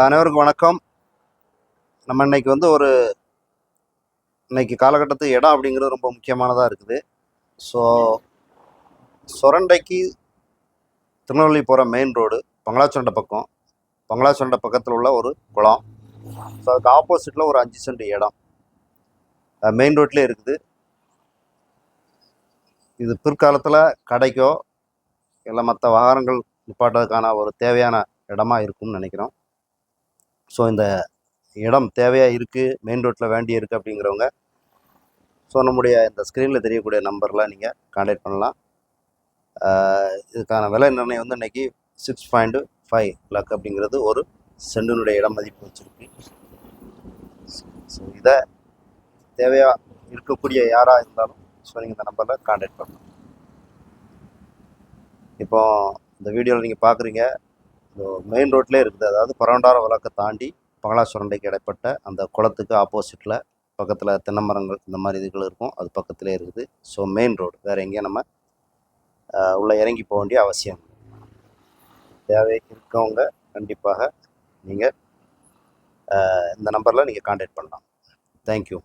அனைவருக்கும் வணக்கம். நம்ம இன்னைக்கு வந்து இன்னைக்கு காலகட்டத்துக்கு இடம் அப்படிங்கிறது ரொம்ப முக்கியமானதாக இருக்குது. ஸோ சொரண்டைக்கு திருநெல்வேலி போகிற மெயின் ரோடு பங்களாச்சொண்டை பக்கம். பங்களாச்சொண்டை பக்கத்தில் உள்ள ஒரு குளம். ஸோ அதுக்கு ஆப்போசிட்டில் ஒரு 5 சென்ட் இடம் மெயின் ரோட்லேயே இருக்குது. இது பிற்காலத்தில் கடைக்கோ இல்லை மற்ற வாகனங்கள் நிப்பாட்டுறதுக்கான ஒரு தேவையான இடமா இருக்கும்னு நினைக்கிறோம். ஸோ இந்த இடம் தேவையாக இருக்குது, மெயின் ரோட்டில் வேண்டி இருக்குது அப்படிங்கிறவங்க ஸோ நம்முடைய இந்த ஸ்க்ரீனில் தெரியக்கூடிய நம்பரில் நீங்கள் கான்டாக்ட் பண்ணலாம். இதுக்கான விலை நிர்ணயம் வந்து இன்றைக்கி 6.5 லேக் அப்படிங்கிறது ஒரு சென்டினுடைய இடம் மதிப்பு வச்சுருக்கு. ஸோ இதை தேவையாக இருக்கக்கூடிய யாராக இருந்தாலும் ஸோ நீங்கள் இந்த நம்பரில் கான்டாக்ட் பண்ணலாம். இப்போ இந்த வீடியோவில் நீங்கள் பார்க்குறீங்க, மெயின் ரோட்லேயே இருக்குது. அதாவது பரவண்டார வழக்கை தாண்டி பங்களாசுரண்டைக்கு இடைப்பட்ட அந்த குளத்துக்கு ஆப்போசிட்டில் பக்கத்தில் தென்னை மரங்கள் இந்த மாதிரி இதுகள் இருக்கும், அது பக்கத்துலேயே இருக்குது. ஸோ மெயின் ரோடு, வேறு எங்கேயும் நம்ம உள்ளே இறங்கி போக வேண்டிய அவசியம். தேவை இருக்கவங்க கண்டிப்பாக நீங்கள் இந்த நம்பரில் நீங்கள் கான்டாக்ட் பண்ணலாம். தேங்க்யூ.